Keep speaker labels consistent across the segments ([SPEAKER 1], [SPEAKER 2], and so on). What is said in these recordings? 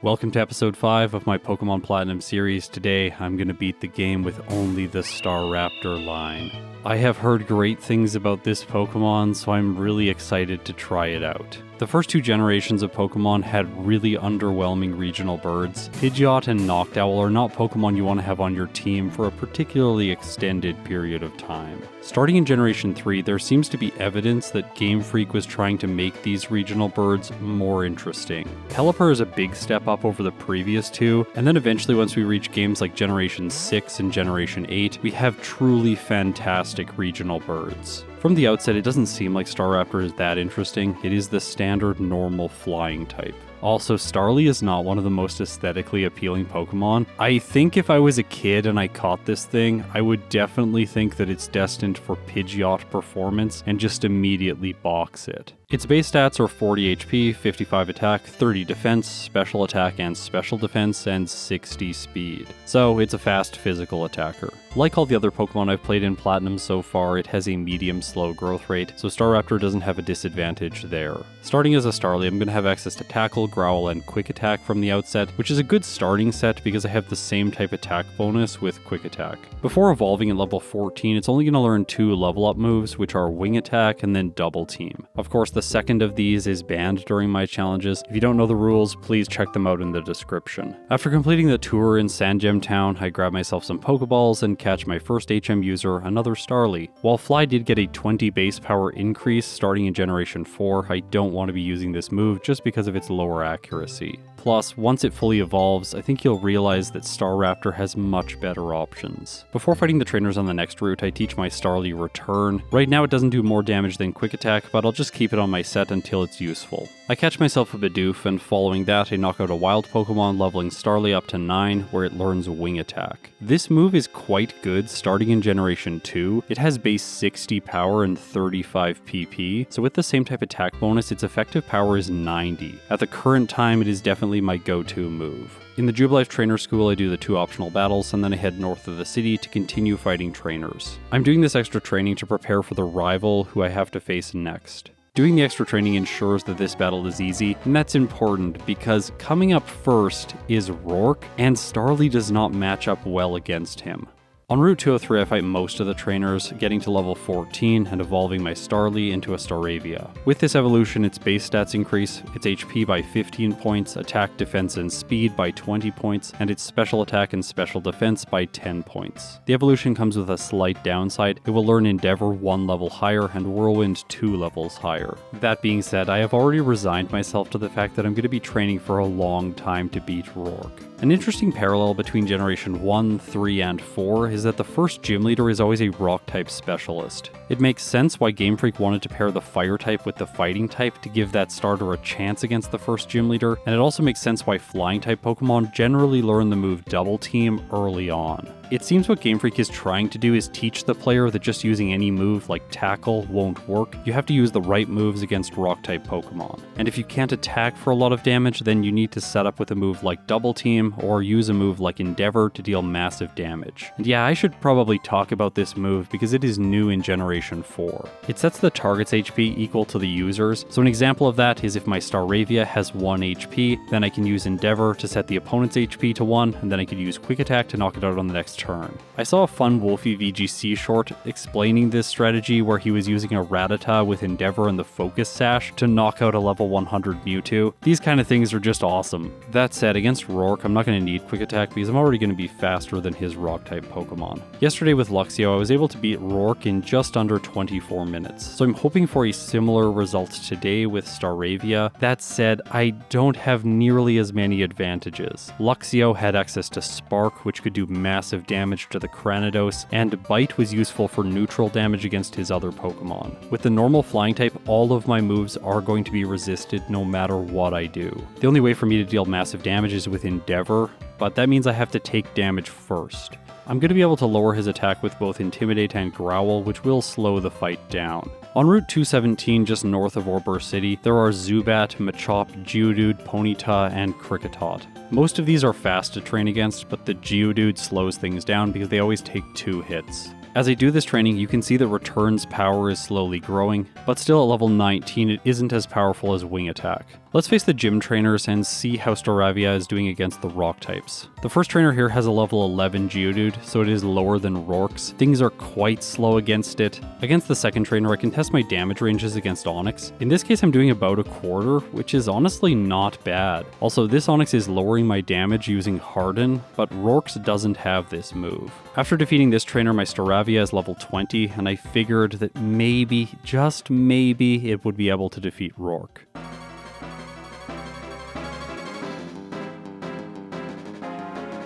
[SPEAKER 1] Welcome to episode 5 of my Pokemon Platinum series. Today, I'm going to beat the game with only the Staraptor-line. I have heard great things about this Pokemon, so I'm really excited to try it out. The first two generations of Pokemon had really underwhelming regional birds. Pidgeot and Noctowl are not Pokemon you want to have on your team for a particularly extended period of time. Starting in Generation 3, there seems to be evidence that Game Freak was trying to make these regional birds more interesting. Pelipper is a big step up over the previous two, and then eventually once we reach games like Generation 6 and Generation 8, we have truly fantastic regional birds. From the outset, it doesn't seem like Staraptor is that interesting. It is the standard normal flying type. Also, Starly is not one of the most aesthetically appealing Pokemon. I think if I was a kid and I caught this thing, I would definitely think that it's destined for Pidgeot performance and just immediately box it. Its base stats are 40 HP, 55 attack, 30 defense, special attack and special defense, and 60 speed. So it's a fast physical attacker. Like all the other Pokemon I've played in Platinum so far, it has a medium slow growth rate, so Staraptor doesn't have a disadvantage there. Starting as a Starly, I'm going to have access to Tackle, Growl, and Quick Attack from the outset, which is a good starting set because I have the same type attack bonus with Quick Attack. Before evolving at level 14, it's only going to learn 2 level up moves, which are Wing Attack and then Double Team. Of course, the second of these is banned during my challenges. If you don't know the rules, please check them out in the description. After completing the tour in Sandgem Town, I grab myself some Pokeballs and catch my first HM user, another Starly. While Fly did get a 20 base power increase starting in Generation 4, I don't want to be using this move just because of its lower accuracy. Plus, once it fully evolves, I think you'll realize that Staraptor has much better options. Before fighting the trainers on the next route, I teach my Starly Return. Right now it doesn't do more damage than Quick Attack, but I'll just keep it on my set until it's useful. I catch myself a Bidoof, and following that I knock out a wild Pokemon, leveling Starly up to 9, where it learns Wing Attack. This move is quite good starting in Generation 2. It has base 60 power and 35 PP, so with the same type attack bonus, its effective power is 90. At the current time, it is definitely my go-to move. In the Jubilife Trainer School, I do the 2 optional battles, and then I head north of the city to continue fighting trainers. I'm doing this extra training to prepare for the rival who I have to face next. Doing the extra training ensures that this battle is easy, and that's important because coming up first is Rourke, and Starly does not match up well against him. On Route 203, I fight most of the trainers, getting to level 14 and evolving my Starly into a Staravia. With this evolution, its base stats increase, its HP by 15 points, attack, defense, and speed by 20 points, and its special attack and special defense by 10 points. The evolution comes with a slight downside. It will learn Endeavor 1 level higher and Whirlwind 2 levels higher. That being said, I have already resigned myself to the fact that I'm going to be training for a long time to beat Rourke. An interesting parallel between Generation 1, 3, and 4 is that the first gym leader is always a rock-type specialist. It makes sense why Game Freak wanted to pair the fire type with the fighting type to give that starter a chance against the first gym leader, and it also makes sense why flying type Pokemon generally learn the move Double Team early on. It seems what Game Freak is trying to do is teach the player that just using any move like Tackle won't work. You have to use the right moves against rock-type Pokemon. And if you can't attack for a lot of damage, then you need to set up with a move like Double Team or use a move like Endeavor to deal massive damage. And yeah, I should probably talk about this move because it is new in Generation 4. It sets the target's HP equal to the user's, so an example of that is if my Staravia has 1 HP, then I can use Endeavor to set the opponent's HP to 1, and then I could use Quick Attack to knock it out on the next turn. I saw a fun Wolfie VGC short explaining this strategy where he was using a Rattata with Endeavor and the Focus Sash to knock out a level 100 Mewtwo. These kind of things are just awesome. That said, against Rourke, I'm not going to need Quick Attack because I'm already going to be faster than his Rock-type Pokemon. Yesterday with Luxio, I was able to beat Rourke in just under 24 minutes, so I'm hoping for a similar result today with Staravia. That said, I don't have nearly as many advantages. Luxio had access to Spark, which could do massive damage to the Cranidos, and Bite was useful for neutral damage against his other Pokemon. With the normal flying type, all of my moves are going to be resisted no matter what I do. The only way for me to deal massive damage is with Endeavor, but that means I have to take damage first. I'm going to be able to lower his attack with both Intimidate and Growl, which will slow the fight down. On Route 217, just north of Orbur City, there are Zubat, Machop, Geodude, Ponyta, and Kricketot. Most of these are fast to train against, but the Geodude slows things down because they always take 2 hits. As I do this training, you can see that Return's power is slowly growing, but still at level 19 it isn't as powerful as Wing Attack. Let's face the gym trainers and see how Staravia is doing against the rock types. The first trainer here has a level 11 Geodude, so it is lower than Roark's. Things are quite slow against it. Against the second trainer, I can test my damage ranges against Onix. In this case, I'm doing about a quarter, which is honestly not bad. Also, this Onix is lowering my damage using Harden, but Roark's doesn't have this move. After defeating this trainer, my Staravia is level 20, and I figured that maybe, just maybe, it would be able to defeat Roark.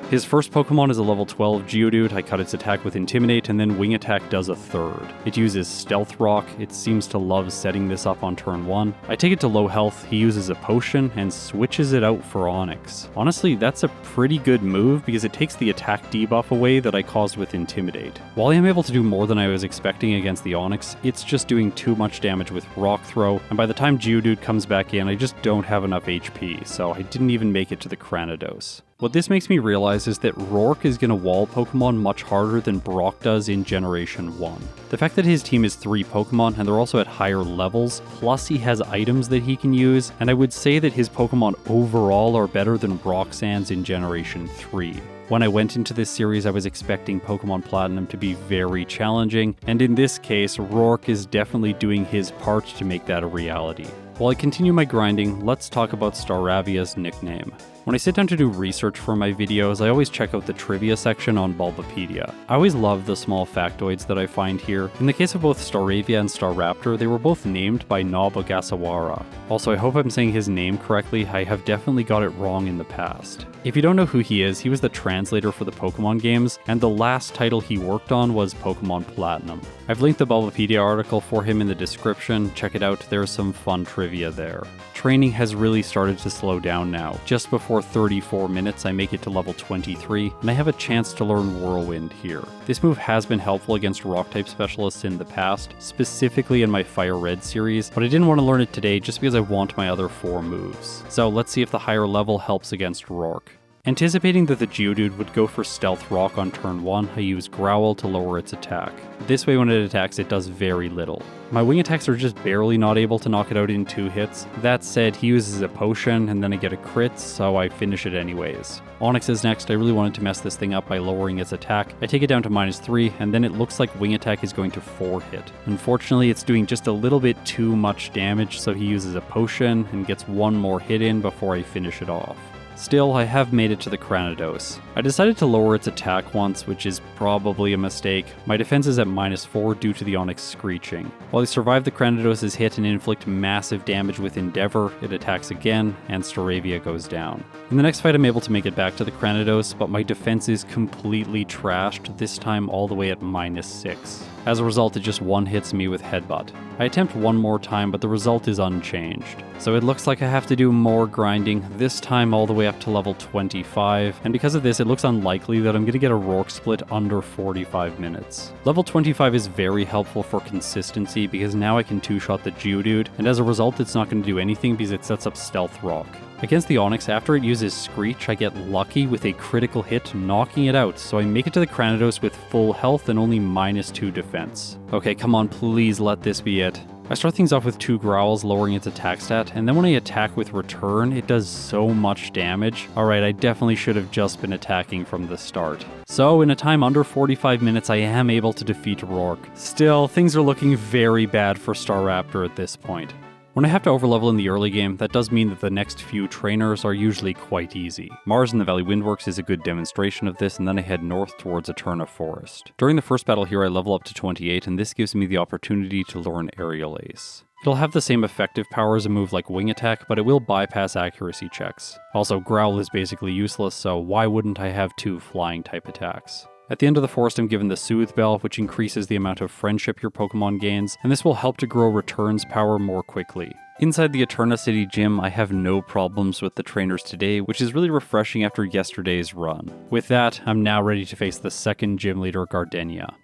[SPEAKER 1] His first Pokemon is a level 12 Geodude. I cut its attack with Intimidate, and then Wing Attack does a third. It uses Stealth Rock. It seems to love setting this up on turn 1. I take it to low health, he uses a potion, and switches it out for Onix. Honestly, that's a pretty good move because it takes the attack debuff away that I caused with Intimidate. While I am able to do more than I was expecting against the Onix, it's just doing too much damage with Rock Throw, and by the time Geodude comes back in, I just don't have enough HP, so I didn't even make it to the Cranidos. What this makes me realize is that Roark is going to wall Pokemon much harder than Brock does in Generation 1. The fact that his team is 3 Pokemon and they're also at higher levels, plus he has items that he can use, and I would say that his Pokemon overall are better than Roxanne's in Generation 3. When I went into this series, I was expecting Pokemon Platinum to be very challenging, and in this case, Roark is definitely doing his part to make that a reality. While I continue my grinding, let's talk about Staravia's nickname. When I sit down to do research for my videos, I always check out the trivia section on Bulbapedia. I always love the small factoids that I find here. In the case of both Staravia and Staraptor, they were both named by Nob Ogasawara. Also, I hope I'm saying his name correctly. I have definitely got it wrong in the past. If you don't know who he is, he was the translator for the Pokemon games, and the last title he worked on was Pokemon Platinum. I've linked the Bulbapedia article for him in the description. Check it out, there's some fun trivia there. Training has really started to slow down now. Just before 34 minutes, I make it to level 23, and I have a chance to learn Whirlwind here. This move has been helpful against Rock-type specialists in the past, specifically in my Fire Red series, but I didn't want to learn it today just because I want my other 4 moves. So let's see if the higher level helps against Roark. Anticipating that the Geodude would go for Stealth Rock on turn 1, I use Growl to lower its attack. This way when it attacks, it does very little. My wing attacks are just barely not able to knock it out in 2 hits. That said, he uses a potion and then I get a crit, so I finish it anyways. Onix is next. I really wanted to mess this thing up by lowering its attack. I take it down to -3, and then it looks like wing attack is going to 4 hit. Unfortunately, it's doing just a little bit too much damage, so he uses a potion and gets 1 more hit in before I finish it off. Still, I have made it to the Cranidos. I decided to lower its attack once, which is probably a mistake. My defense is at -4 due to the Onix screeching. While I survive the Cranidos' hit and inflict massive damage with Endeavor, it attacks again, and Staravia goes down. In the next fight, I'm able to make it back to the Cranidos, but my defense is completely trashed, this time all the way at -6. As a result, it just one-hits me with Headbutt. I attempt one more time, but the result is unchanged. So it looks like I have to do more grinding, this time all the way up to level 25, and because of this, it looks unlikely that I'm going to get a Roark split under 45 minutes. Level 25 is very helpful for consistency because now I can 2-shot the Geodude, and as a result, it's not going to do anything because it sets up Stealth Rock. Against the Onix, after it uses Screech, I get lucky with a critical hit, knocking it out, so I make it to the Cranidos with full health and only -2 defense. Okay, come on, please let this be it. I start things off with 2 Growls, lowering its attack stat, and then when I attack with Return, it does so much damage. Alright, I definitely should have just been attacking from the start. So, in a time under 45 minutes, I am able to defeat Roark. Still, things are looking very bad for Staraptor at this point. When I have to overlevel in the early game, that does mean that the next few trainers are usually quite easy. Mars in the Valley Windworks is a good demonstration of this, and then I head north towards Eterna Forest. During the first battle here, I level up to 28, and this gives me the opportunity to learn Aerial Ace. It'll have the same effective power as a move like Wing Attack, but it will bypass accuracy checks. Also, Growl is basically useless, so why wouldn't I have 2 flying type attacks? At the end of the forest, I'm given the Soothe Bell, which increases the amount of friendship your Pokemon gains, and this will help to grow Return's power more quickly. Inside the Eterna City gym, I have no problems with the trainers today, which is really refreshing after yesterday's run. With that, I'm now ready to face the second gym leader, Gardenia.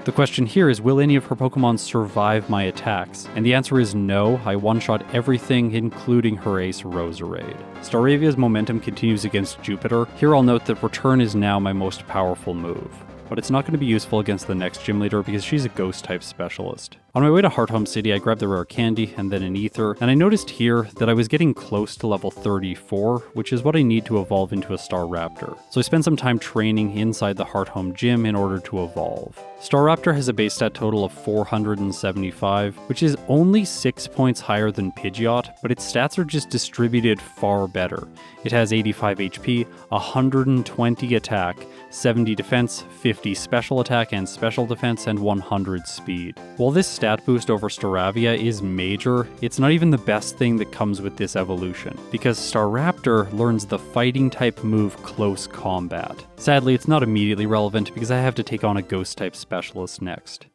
[SPEAKER 1] The question here is, will any of her Pokemon survive my attacks? And the answer is no. I one-shot everything, including her ace Roserade. Staravia's momentum continues against Jupiter. Here I'll note that Return is now my most powerful move. but it's not going to be useful against the next gym leader because she's a ghost type specialist. On my way to Hearthome City, I grabbed the rare candy and then an ether, and I noticed here that I was getting close to level 34, which is what I need to evolve into a Staraptor. So I spent some time training inside the Hearthome gym in order to evolve. Staraptor has a base stat total of 475, which is only 6 points higher than Pidgeot, but its stats are just distributed far better. It has 85 HP, 120 attack, 70 defense, 50 special attack and special defense, and 100 speed. While this stat boost over Staravia is major, it's not even the best thing that comes with this evolution, because Staraptor learns the fighting type move Close Combat. Sadly, it's not immediately relevant because I have to take on a ghost type specialist next.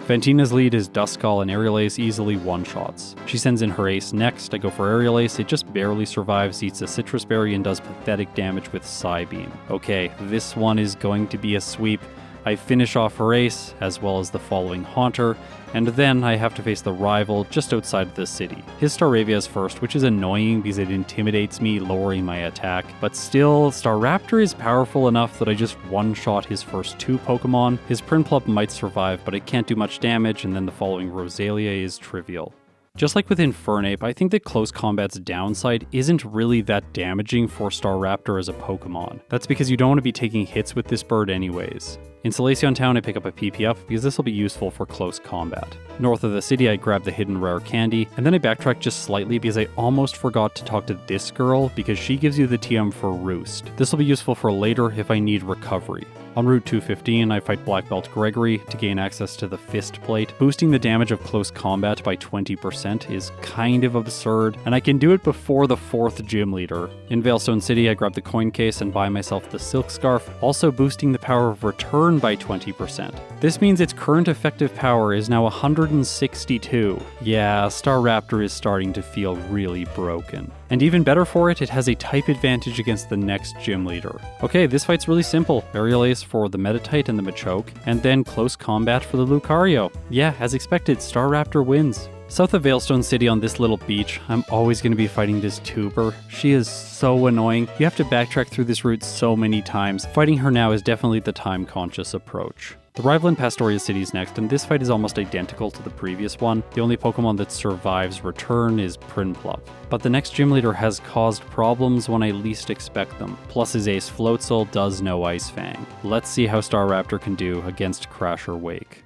[SPEAKER 1] Ventina's lead is Duskull and Aerial Ace easily one-shots. She sends in her ace next, I go for Aerial Ace, it just barely survives, eats a Citrus Berry and does pathetic damage with Psybeam. Okay, this one is going to be a sweep. I finish off her ace, as well as the following Haunter, and then I have to face the rival just outside of the city. His Staravia is first, which is annoying because it intimidates me, lowering my attack, but still, Staraptor is powerful enough that I just one-shot his first 2 Pokemon. His Prinplup might survive, but it can't do much damage, and then the following Rosalia is trivial. Just like with Infernape, I think that Close Combat's downside isn't really that damaging for Staraptor as a Pokemon. That's because you don't want to be taking hits with this bird anyways. In Solaceon Town, I pick up a PP up because this will be useful for Close Combat. North of the city, I grab the hidden rare candy, and then I backtrack just slightly because I almost forgot to talk to this girl because she gives you the TM for Roost. This will be useful for later if I need recovery. On Route 215, I fight Black Belt Gregory to gain access to the Fist Plate. Boosting the damage of Close Combat by 20% is kind of absurd, and I can do it before the 4th gym leader. In Veilstone City, I grab the coin case and buy myself the Silk Scarf, also boosting the power of return by 20%. This means its current effective power is now 162. Yeah, Staraptor is starting to feel really broken. And even better for it, it has a type advantage against the next gym leader. Okay, this fight's really simple. Aerial Ace for the Meditite and the Machoke, and then Close Combat for the Lucario. Yeah, as expected, Staraptor wins. South of Veilstone City on this little beach, I'm always going to be fighting this tuber. She is so annoying. You have to backtrack through this route so many times. Fighting her now is definitely the time-conscious approach. The rival in Pastoria City is next, and this fight is almost identical to the previous one. The only Pokemon that survives return is Prinplup. But the next gym leader has caused problems when I least expect them. Plus his ace Floatzel does know Ice Fang. Let's see how Staraptor can do against Crasher Wake.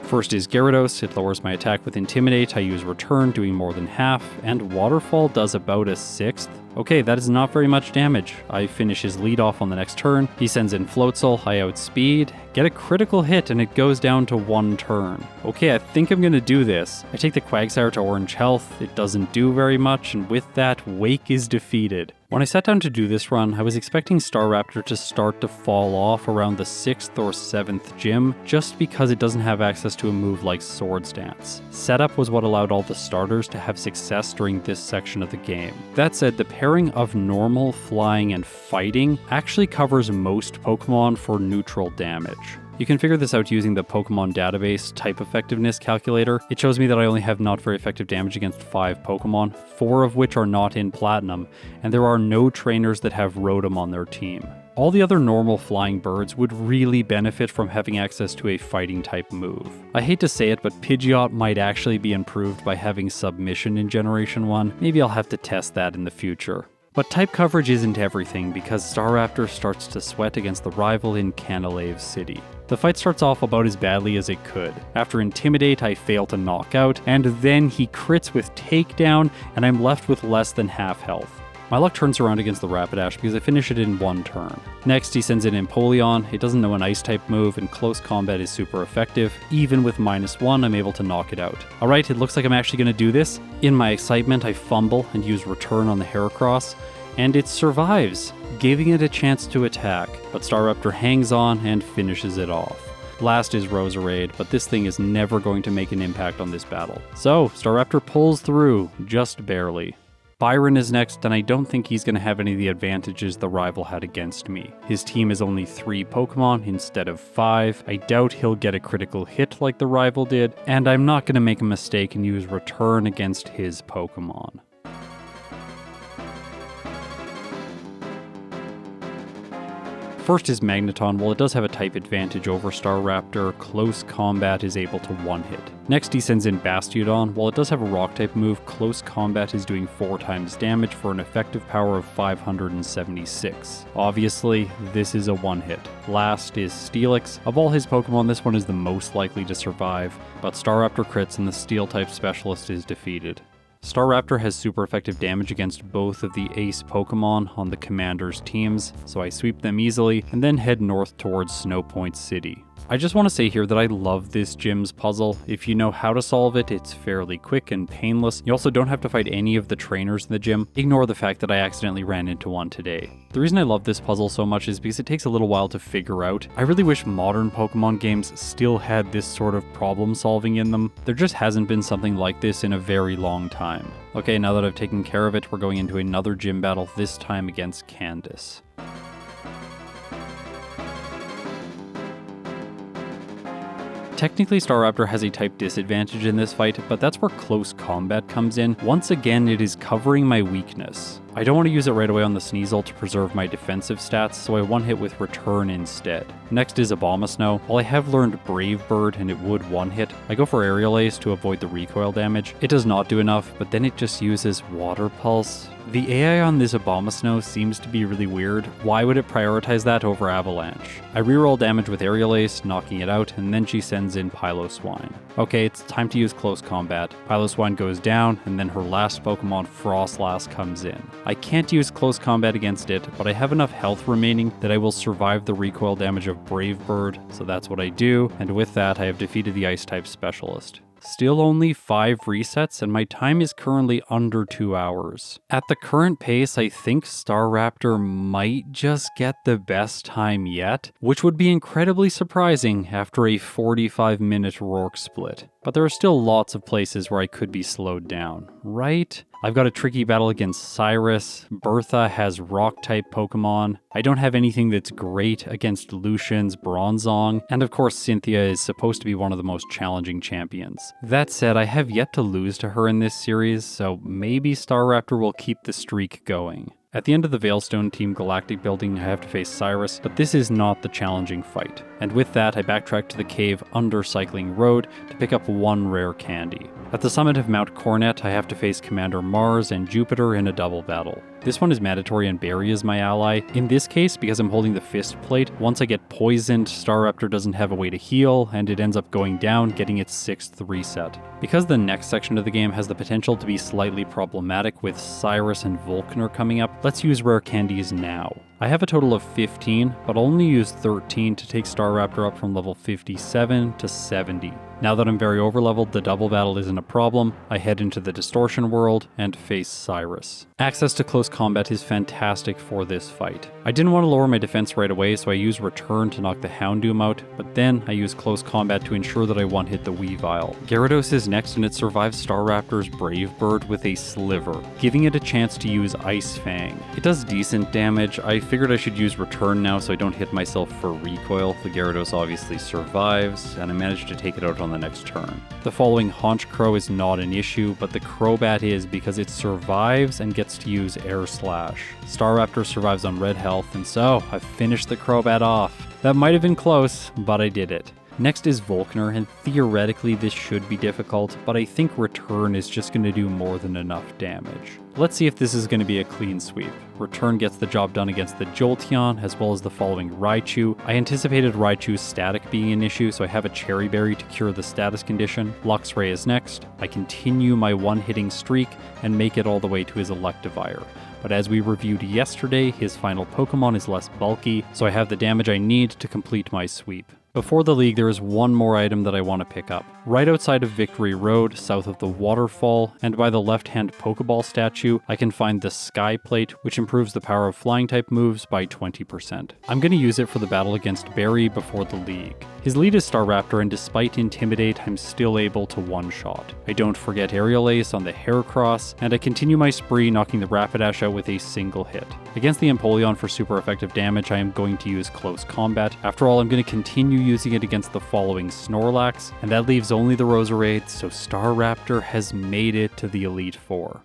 [SPEAKER 1] First is Gyarados, it lowers my attack with Intimidate, I use Return, doing more than half, and Waterfall does about a 1/6. Okay, that is not very much damage. I finish his lead off on the next turn, he sends in Floatzel, I outspeed, get a critical hit, and it goes down to 1 turn. Okay, I think I'm gonna do this. I take the Quagsire to orange health, it doesn't do very much, and with that, Wake is defeated. When I sat down to do this run, I was expecting Staraptor to start to fall off around the 6th or 7th gym, just because it doesn't have access to a move like Swords Dance. Setup was what allowed all the starters to have success during this section of the game. That said, the pairing of normal, flying, and fighting actually covers most Pokemon for neutral damage. You can figure this out using the Pokemon database type effectiveness calculator. It shows me that I only have not very effective damage against 5 Pokemon, 4 of which are not in Platinum, and there are no trainers that have Rotom on their team. All the other normal flying birds would really benefit from having access to a fighting type move. I hate to say it, but Pidgeot might actually be improved by having Submission in Generation 1. Maybe I'll have to test that in the future. But type coverage isn't everything because Staraptor starts to sweat against the rival in Canalave City. The fight starts off about as badly as it could. After Intimidate, I fail to knock out, and then he crits with Takedown, and I'm left with less than half health. My luck turns around against the Rapidash because I finish it in 1 turn. Next, he sends in Empoleon. It doesn't know an Ice-type move, and Close Combat is super effective. Even with -1, I'm able to knock it out. Alright, it looks like I'm actually going to do this. In my excitement, I fumble and use Return on the Heracross, and it survives, giving it a chance to attack. But Staraptor hangs on and finishes it off. Last is Roserade, but this thing is never going to make an impact on this battle. So, Staraptor pulls through, just barely. Byron is next, and I don't think he's going to have any of the advantages the rival had against me. His team is only 3 Pokemon instead of 5. I doubt he'll get a critical hit like the rival did, and I'm not going to make a mistake and use Return against his Pokemon. First is Magneton. While it does have a type advantage over Staraptor, Close Combat is able to one-hit. Next he sends in Bastiodon. While it does have a rock type move, Close Combat is doing 4 times damage for an effective power of 576. Obviously, this is a one-hit. Last is Steelix. Of all his Pokemon, this one is the most likely to survive, but Staraptor crits and the Steel type specialist is defeated. Staraptor has super effective damage against both of the ace Pokemon on the commander's teams, so I sweep them easily and then head north towards Snow Point City. I just want to say here that I love this gym's puzzle. If you know how to solve it, it's fairly quick and painless. You also don't have to fight any of the trainers in the gym. Ignore the fact that I accidentally ran into one today. The reason I love this puzzle so much is because it takes a little while to figure out. I really wish modern Pokemon games still had this sort of problem solving in them. There just hasn't been something like this in a very long time. Okay, now that I've taken care of it, we're going into another gym battle, this time against Candace. Technically, Staraptor has a type disadvantage in this fight, but that's where Close Combat comes in. Once again, it is covering my weakness. I don't want to use it right away on the Sneasel to preserve my defensive stats, so I one-hit with Return instead. Next is Abomasnow. While I have learned Brave Bird and it would one-hit, I go for Aerial Ace to avoid the recoil damage. It does not do enough, but then it just uses Water Pulse. The AI on this Abomasnow seems to be really weird. Why would it prioritize that over Avalanche? I reroll damage with Aerial Ace, knocking it out, and then she sends in Piloswine. Okay, it's time to use Close Combat. Piloswine goes down, and then her last Pokemon, Frostlass, comes in. I can't use Close Combat against it, but I have enough health remaining that I will survive the recoil damage of Brave Bird, so that's what I do, and with that I have defeated the Ice-type specialist. Still only 5 resets, and my time is currently under 2 hours. At the current pace, I think Staraptor might just get the best time yet, which would be incredibly surprising after a 45-minute Rourke split. But there are still lots of places where I could be slowed down, right? I've got a tricky battle against Cyrus, Bertha has rock-type Pokemon, I don't have anything that's great against Lucian's Bronzong, and of course Cynthia is supposed to be one of the most challenging champions. That said, I have yet to lose to her in this series, so maybe Staraptor will keep the streak going. At the end of the Veilstone Team Galactic building, I have to face Cyrus, but this is not the challenging fight. And with that, I backtrack to the cave under Cycling Road to pick up 1 rare candy. At the summit of Mount Coronet, I have to face Commander Mars and Jupiter in a double battle. This one is mandatory and Barry is my ally. In this case, because I'm holding the fist plate, once I get poisoned, Staraptor doesn't have a way to heal, and it ends up going down, getting its 6th reset. Because the next section of the game has the potential to be slightly problematic with Cyrus and Volkner coming up, let's use rare candies now. I have a total of 15, but I'll only use 13 to take Staraptor up from level 57 to 70. Now that I'm very overleveled, the double battle isn't a problem. I head into the Distortion World and face Cyrus. Access to close combat is fantastic for this fight. I didn't want to lower my defense right away, so I use Return to knock the Houndoom out, but then I use close combat to ensure that I one-hit the Weavile. Gyarados is next, and it survives Staraptor's Brave Bird with a Sliver, giving it a chance to use Ice Fang. It does decent damage. I figured I should use Return now so I don't hit myself for recoil. The Gyarados obviously survives, and I managed to take it out on the next turn. The following Haunch Crow is not an issue, but the Crobat is because it survives and gets to use Air Slash. Staraptor survives on red health, and so I've finished the Crobat off. That might have been close, but I did it. Next is Volkner, and theoretically this should be difficult, but I think Return is just going to do more than enough damage. Let's see if this is going to be a clean sweep. Return gets the job done against the Jolteon, as well as the following Raichu. I anticipated Raichu's static being an issue, so I have a Cherry Berry to cure the status condition. Luxray is next. I continue my one-hitting streak and make it all the way to his Electivire. But as we reviewed yesterday, his final Pokemon is less bulky, so I have the damage I need to complete my sweep. Before the league, there is one more item that I want to pick up. Right outside of Victory Road, south of the waterfall, and by the left-hand Pokeball statue, I can find the Sky Plate, which improves the power of flying-type moves by 20%. I'm going to use it for the battle against Barry before the League. His lead is Staraptor, and despite Intimidate, I'm still able to one-shot. I don't forget Aerial Ace on the Heracross, and I continue my spree, knocking the Rapidash out with a single hit. Against the Empoleon for super effective damage, I am going to use Close Combat. After all, I'm going to continue using it against the following Snorlax, and that leaves only the Roserade, so Staraptor has made it to the Elite Four.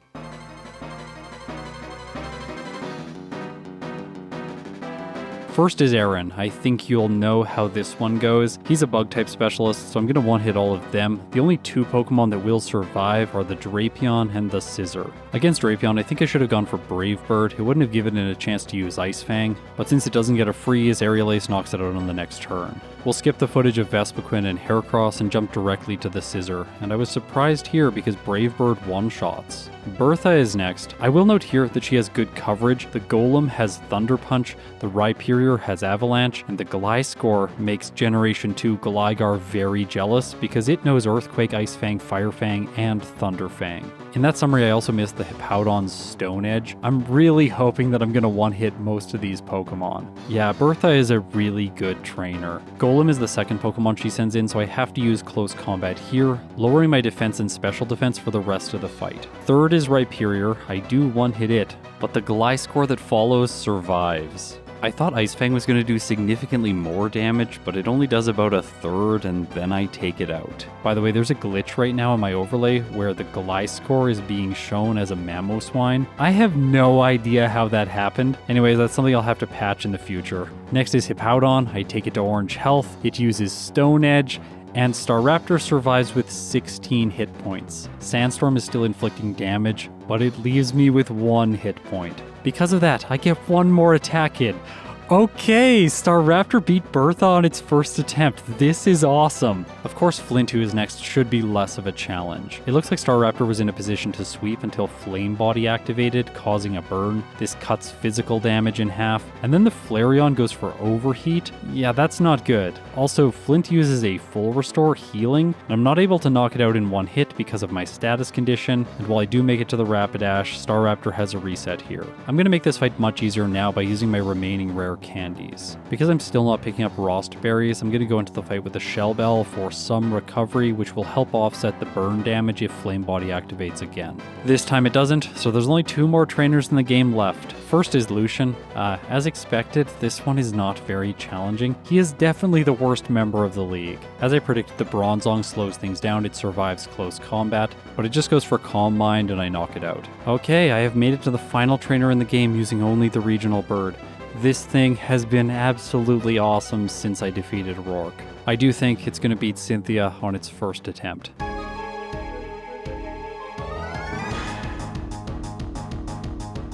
[SPEAKER 1] First is Aaron. I think you'll know how this one goes. He's a bug-type specialist, so I'm going to one-hit all of them. The only two Pokemon that will survive are the Drapion and the Scizor. Against Drapion, I think I should have gone for Brave Bird. It wouldn't have given it a chance to use Ice Fang, but since it doesn't get a freeze, Aerial Ace knocks it out on the next turn. We'll skip the footage of Vespiquen and Heracross and jump directly to the Scizor, and I was surprised here because Brave Bird one-shots. Bertha is next. I will note here that she has good coverage. The Golem has Thunder Punch, the Rhyperior has Avalanche, and the Gliscor makes Generation 2 Gligar very jealous because it knows Earthquake, Ice Fang, Fire Fang, and Thunder Fang. In that summary, I also missed the Hippowdon's Stone Edge. I'm really hoping that I'm going to one-hit most of these Pokemon. Yeah, Bertha is a really good trainer. Golem is the second Pokemon she sends in, so I have to use Close Combat here, lowering my defense and special defense for the rest of the fight. Third is Rhyperior. I do one-hit it, but the Gliscor that follows survives. I thought Ice Fang was going to do significantly more damage, but it only does about a third, and then I take it out. By the way, there's a glitch right now in my overlay where the Gliscor is being shown as a Mamoswine. I have no idea how that happened. Anyways, that's something I'll have to patch in the future. Next is Hippowdon. I take it to Orange Health. It uses Stone Edge, and Staraptor survives with 16 hit points. Sandstorm is still inflicting damage, but it leaves me with 1 hit point. Because of that, I get 1 more attack in. Okay, Staraptor beat Bertha on its first attempt. This is awesome. Of course, Flint, who is next, should be less of a challenge. It looks like Staraptor was in a position to sweep until Flame Body activated, causing a burn. This cuts physical damage in half. And then the Flareon goes for Overheat. Yeah, that's not good. Also, Flint uses a full restore healing, and I'm not able to knock it out in 1 hit because of my status condition. And while I do make it to the Rapidash, Staraptor has a reset here. I'm going to make this fight much easier now by using my remaining rare candies. Because I'm still not picking up Rost Berries, I'm going to go into the fight with the Shell Bell for some recovery, which will help offset the burn damage if Flame Body activates again. This time it doesn't, so there's only 2 more trainers in the game left. First is Lucian. As expected, this one is not very challenging. He is definitely the worst member of the league. As I predicted, the Bronzong slows things down, it survives close combat, but it just goes for Calm Mind and I knock it out. Okay, I have made it to the final trainer in the game using only the regional bird. This thing has been absolutely awesome since I defeated Rourke. I do think it's going to beat Cynthia on its first attempt.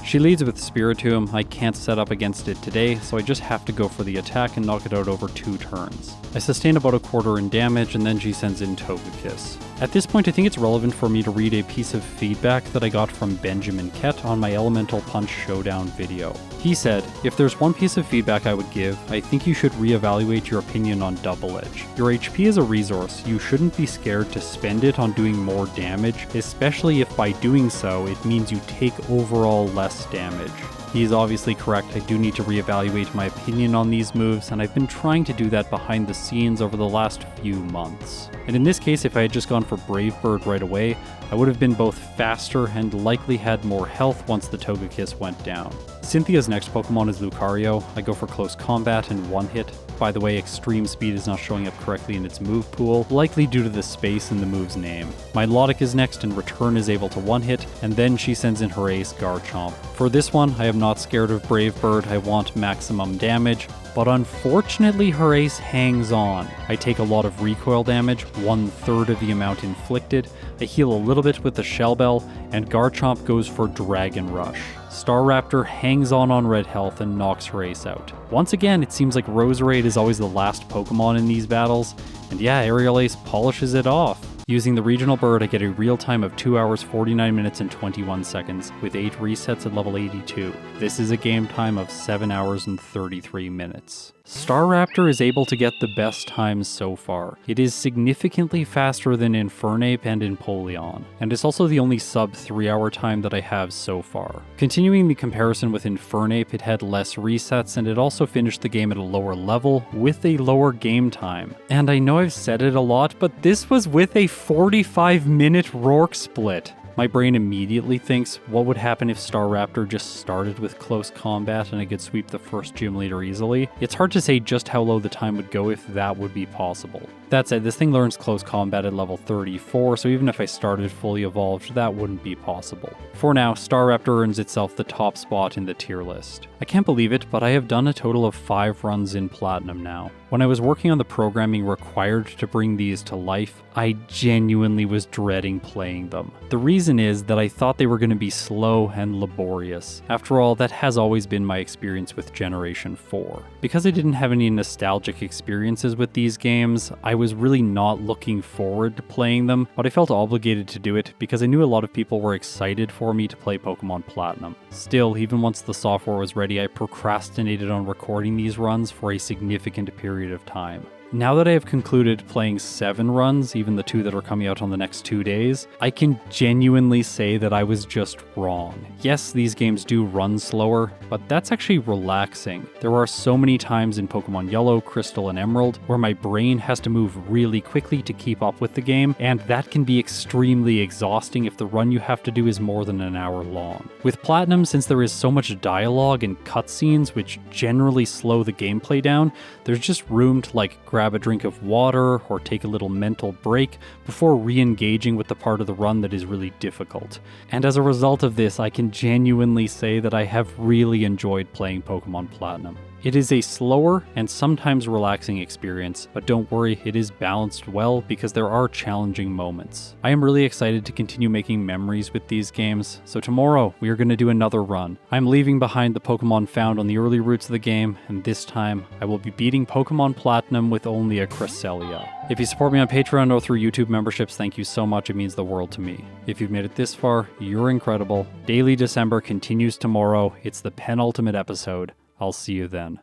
[SPEAKER 1] She leads with Spiritomb. I can't set up against it today, so I just have to go for the attack and knock it out over 2 turns. I sustain about a quarter in damage, and then she sends in Togekiss. At this point, I think it's relevant for me to read a piece of feedback that I got from Benjamin Kett on my Elemental Punch Showdown video. He said, "If there's one piece of feedback I would give, I think you should reevaluate your opinion on Double Edge. Your HP is a resource, you shouldn't be scared to spend it on doing more damage, especially if by doing so, it means you take overall less damage." He is obviously correct. I do need to reevaluate my opinion on these moves, and I've been trying to do that behind the scenes over the last few months. And in this case, if I had just gone for Brave Bird right away, I would have been both faster and likely had more health once the Togekiss went down. Cynthia's next Pokemon is Lucario. I go for Close Combat and 1 hit. By the way, Extreme Speed is not showing up correctly in its move pool, likely due to the space in the move's name. Milotic is next, and Return is able to 1 hit, and then she sends in her ace, Garchomp. For this one, I am not scared of Brave Bird. I want maximum damage, but unfortunately her ace hangs on. I take a lot of recoil damage, 1/3 of the amount inflicted. I heal a little bit with the Shell Bell, and Garchomp goes for Dragon Rush. Staraptor hangs on red health and knocks her ace out. Once again, it seems like Roserade is always the last Pokemon in these battles, and yeah, Aerial Ace polishes it off. Using the regional bird, I get a real time of 2 hours, 49 minutes, and 21 seconds, with 8 resets at level 82. This is a game time of 7 hours and 33 minutes. Staraptor is able to get the best times so far. It is significantly faster than Infernape and Empoleon, and it's also the only sub 3 hour time that I have so far. Continuing the comparison with Infernape, it had less resets, and it also finished the game at a lower level with a lower game time. And I know I've said it a lot, but this was with a 45-minute Rourke split. My brain immediately thinks, what would happen if Staraptor just started with close combat and I could sweep the first gym leader easily? It's hard to say just how low the time would go if that would be possible. That said, this thing learns close combat at level 34, so even if I started fully evolved, that wouldn't be possible. For now, Staraptor earns itself the top spot in the tier list. I can't believe it, but I have done a total of 5 runs in Platinum now. When I was working on the programming required to bring these to life, I genuinely was dreading playing them. The reason is that I thought they were going to be slow and laborious. After all, that has always been my experience with Generation 4. Because I didn't have any nostalgic experiences with these games, I was really not looking forward to playing them, but I felt obligated to do it because I knew a lot of people were excited for me to play Pokemon Platinum. Still, even once the software was ready, I procrastinated on recording these runs for a significant period of time. Now that I have concluded playing 7 runs, even the 2 that are coming out on the next 2 days, I can genuinely say that I was just wrong. Yes, these games do run slower, but that's actually relaxing. There are so many times in Pokemon Yellow, Crystal, and Emerald where my brain has to move really quickly to keep up with the game, and that can be extremely exhausting if the run you have to do is more than an hour long. With Platinum, since there is so much dialogue and cutscenes which generally slow the gameplay down, there's just room to grab a drink of water or take a little mental break before re-engaging with the part of the run that is really difficult. And as a result of this, I can genuinely say that I have really enjoyed playing Pokemon Platinum. It is a slower and sometimes relaxing experience, but don't worry, it is balanced well because there are challenging moments. I am really excited to continue making memories with these games, so tomorrow we are going to do another run. I'm leaving behind the Pokemon found on the early routes of the game, and this time I will be beating Pokemon Platinum with only a Cresselia. If you support me on Patreon or through YouTube memberships, thank you so much, it means the world to me. If you've made it this far, you're incredible. Daily December continues tomorrow, it's the penultimate episode. I'll see you then.